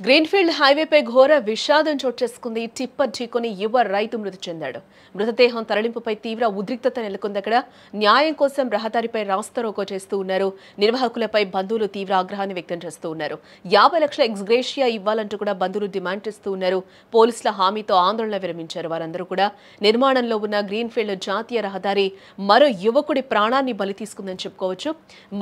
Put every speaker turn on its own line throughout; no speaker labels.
Greenfield హైవేపై ఘోర విషాదం చోటు చేసుకుంది. టిప్పర్ ఢీకొని యువ రైతు మృతి చెందాడు. మృతదేహం తరలింపుపై తీవ్ర ఉద్రిక్తత నెలకొంది. అక్కడ న్యాయం కోసం రహదారిపై రాస్తారోకో చేస్తూ ఉన్నారు. నిర్వాహకులపై బంధువులు తీవ్ర ఆగ్రహాన్ని వ్యక్తం చేస్తూ ఉన్నారు. 50 లక్షల ఎక్స్గ్రేషియా ఇవ్వాలంటూ కూడా బంధువులు డిమాండ్ చేస్తూ ఉన్నారు. పోలీసుల హామీతో ఆందోళన విరమించారు. వారందరూ కూడా నిర్మాణంలో ఉన్న గ్రీన్ఫీల్డ్ జాతీయ రహదారి మరో యువకుడి ప్రాణాన్ని బలి తీసుకుందని చెప్పుకోవచ్చు.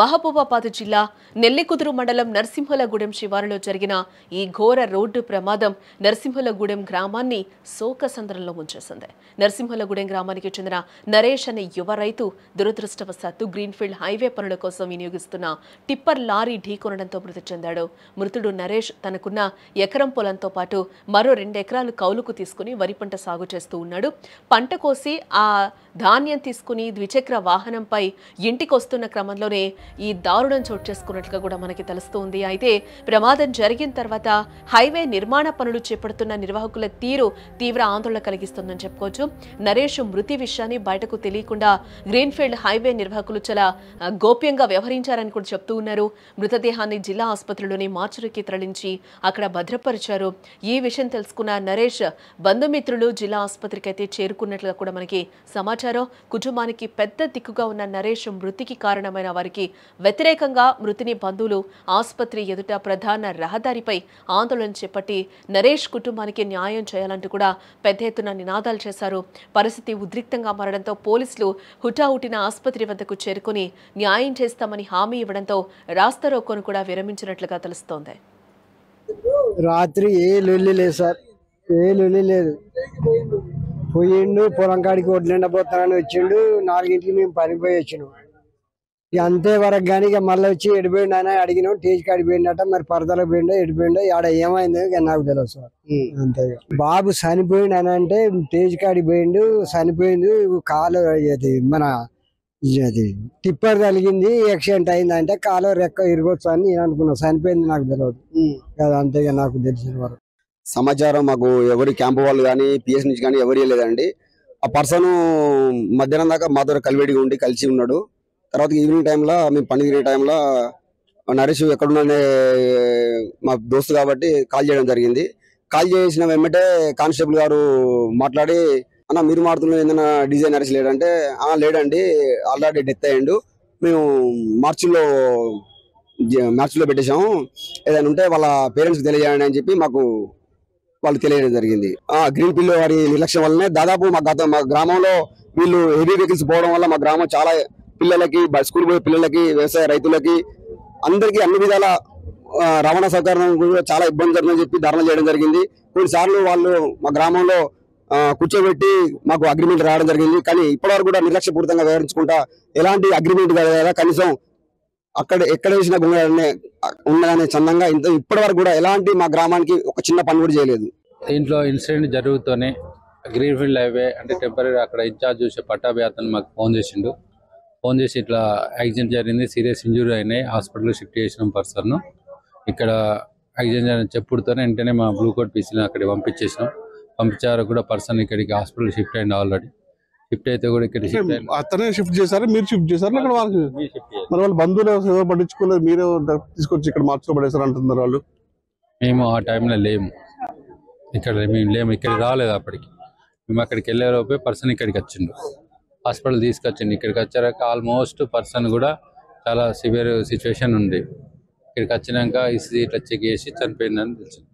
మహబూబాబాద్ జిల్లా నెల్లికుదురు మండలం నరసింహలగూడెం శివారులో జరిగిన ఈ ఘోర రోడ్డు ప్రమాదం నరసింహలగూడెం గ్రామాన్ని శోకసంద్రంలో ముంచేసింది. నరసింహలగూడెం గ్రామానికి చెందిన నరేష్ అనే యువ రైతు దురదృష్టవశాత్తు గ్రీన్ఫీల్డ్ హైవే పనుల కోసం వినియోగిస్తున్న టిప్పర్ లారీ ఢీకొనడంతో మృతి చెందాడు. మృతుడు నరేష్ తనకున్న ఎకరం పొలంతో పాటు మరో 2 ఎకరాలు కౌలుకు తీసుకుని వరి పంట సాగు చేస్తూ ఉన్నాడు. పంట కోసి ఆ ధాన్యం తీసుకుని ద్విచక్ర వాహనంపై ఇంటికి వస్తున్న క్రమంలోనే ఈ దారుణం చోటు చేసుకున్నట్లుగా కూడా మనకి తెలుస్తోంది. అయితే ప్రమాదం జరిగిన తర్వాత హైవే నిర్మాణ పనులు చేపడుతున్న నిర్వాహకుల తీరు తీవ్ర ఆందోళన కలిగిస్తుందని చెప్పుకోవచ్చు. నరేష్ మృతి విషయాన్ని బయటకు తెలియకుండా గ్రీన్ఫీల్డ్ హైవే నిర్వాహకులు చాలా గోప్యంగా వ్యవహరించారని కూడా చెప్తూ ఉన్నారు. మృతదేహాన్ని జిల్లా ఆసుపత్రిలోని మార్చురీకి తరలించి అక్కడ భద్రపరిచారు. ఈ విషయం తెలుసుకున్న నరేష్ బంధుమిత్రులు జిల్లా ఆసుపత్రికి అయితే చేరుకున్నట్లుగా కూడా మనకి సమాచారం. కుటుంబానికి పెద్ద దిక్కుగా ఉన్న నరేష్ మృతికి కారణమైన వారికి వ్యతిరేకంగా మృతిని బంధువులు ఆసుపత్రి ఎదుట ప్రధాన రహదారిపై ఆందోళన చేపట్టి నరేష్ కుటుంబానికి న్యాయం చేయాలంటూ కూడా పెద్ద ఎత్తున నినాదాలు చేశారు. పరిస్థితి ఉద్రిక్తంగా మారడంతో పోలీసులు హుటాహుటిన ఆసుపత్రి వద్దకు చేరుకుని న్యాయం చేస్తామని హామీ ఇవ్వడంతో రాస్తారోకోను కూడా విరమించినట్లుగా తెలుస్తోంది.
రాత్రి ఏ లొల్లి లేదు సార్, ఏ లొల్లి లేదు. పోయిండు పొలం కాడికి వడ్లు పోతానని వచ్చిండు. 4ంటికి మేము పనిపోయి వచ్చినాం. ఇక అంతే వరకు కానీ ఇక మళ్ళీ వచ్చి ఎడిపోయిండు అని అడిగినాం. టేజ్ కాడికి పోయిండట, మరి పరదలకు పోయిండో ఎడిపోయిండో ఆడ ఏమైందో ఇక నాకు తెలియదు సార్. అంతే బాబు చనిపోయిండు అని అంటే టేజ్ కాడికి పోయిండు, చనిపోయిండు. కాలు మన టిప్పర్ కలిగింది, యాక్సిడెంట్ అయింది అంటే కాలు రెక్క ఇరగొచ్చు అని నేను అనుకున్నాను. చనిపోయింది నాకు తెలియదు కదా. అంతే నాకు తెలిసిన వరకు
సమాచారం మాకు ఎవరి క్యాంపు వాళ్ళు కానీ పిఎస్ నుంచి కానీ ఎవరు లేదండి. ఆ పర్సన్ మధ్యాహ్నం దాకా మాతో కలివేడిగా ఉండి కలిసి ఉన్నాడు. తర్వాత ఈవినింగ్ టైంలో మేము పని తిరిగే టైంలో నరేష్ ఎక్కడున్నానే మా దోస్తు కాబట్టి కాల్ చేయడం జరిగింది. కాల్ చేసిన వెంబటే కానిస్టేబుల్ గారు మాట్లాడి, అన్న మీరు మాడుతున్న ఏదైనా డీజే నరేష్ లేడంటే, లేడండి ఆల్రెడీ డెత్ అయ్యిండు, మేము మార్చిలో పెట్టేశాము, ఏదైనా ఉంటే వాళ్ళ పేరెంట్స్కి తెలియజేయండి అని చెప్పి మాకు వాళ్ళు తెలియడం జరిగింది. గ్రీన్ఫీల్డ్ వారి నిర్లక్ష్యం వల్లనే దాదాపు మా గ్రామంలో వీళ్ళు హెవీ వెహికల్స్ పోవడం వల్ల మా గ్రామం చాలా పిల్లలకి, స్కూల్ పోయే పిల్లలకి, వ్యవసాయ రైతులకి అందరికీ అన్ని విధాల రవాణా సౌకర్యం చాలా ఇబ్బంది జరుగుతుందని చెప్పి ధర్నా చేయడం జరిగింది. కొన్నిసార్లు వాళ్ళు మా గ్రామంలో కూర్చోబెట్టి మాకు అగ్రిమెంట్ రావడం జరిగింది. కానీ ఇప్పటివరకు కూడా నిర్లక్ష్యపూరితంగా వ్యవహరించుకుంటా ఎలాంటి అగ్రిమెంట్ కదా, కనీసం అక్కడ ఎక్కడ వేసిన గుండె ఉన్నదనే చందంగా ఇప్పటి వరకు కూడా ఎలాంటి మా గ్రామానికి ఒక చిన్న పని కూడా చేయలేదు.
దీంట్లో ఇన్సిడెంట్ జరుగుతూనే గ్రీన్ఫీల్డ్ హైవే అంటే టెంపరీ అక్కడ ఇన్ఛార్జ్ చూసే పట్టాభి అతను మాకు ఫోన్ చేసి ఇట్లా యాక్సిడెంట్ జరిగింది, సీరియస్ ఇంజురీ అయినాయి, హాస్పిటల్ షిఫ్ట్ చేసిన పర్సన్ ఇక్కడ యాక్సిడెంట్ జరిగిన చెప్పుడుతోనే వెంటనే మా బ్లూ కోట్ పీసీని అక్కడికి పంపించారు కూడా. పర్సన్ ఇక్కడికి హాస్పిటల్ షిఫ్ట్ అయింది. ఆల్రెడీ షిఫ్ట్ అయితే కూడా ఇక్కడ
అతనే షిఫ్ట్ చేశారు, మీరు షిఫ్ట్ చేశారు అక్కడ వాళ్ళకి. మరి వాళ్ళ బంధువులు ఎవరు పట్టించుకోలేదు, మీరే తీసుకొచ్చి ఇక్కడ మార్చులో పడేశారు అంటున్నారు వాళ్ళు.
మేము ఆ టైంలో లేము, మేము లేము, ఇక్కడికి రాలేదు. అప్పటికి మేము అక్కడికి వెళ్ళే లోపే పర్సన్ ఇక్కడికి వచ్చిండు, హాస్పిటల్ తీసుకొచ్చిండు. ఇక్కడికి వచ్చాక ఆల్మోస్ట్ పర్సన్ కూడా చాలా సివియర్ సిచ్యువేషన్ ఉంది. ఇక్కడికి వచ్చినాక ఇట్లా చెక్ చేసి చనిపోయిందని తెలిసింది.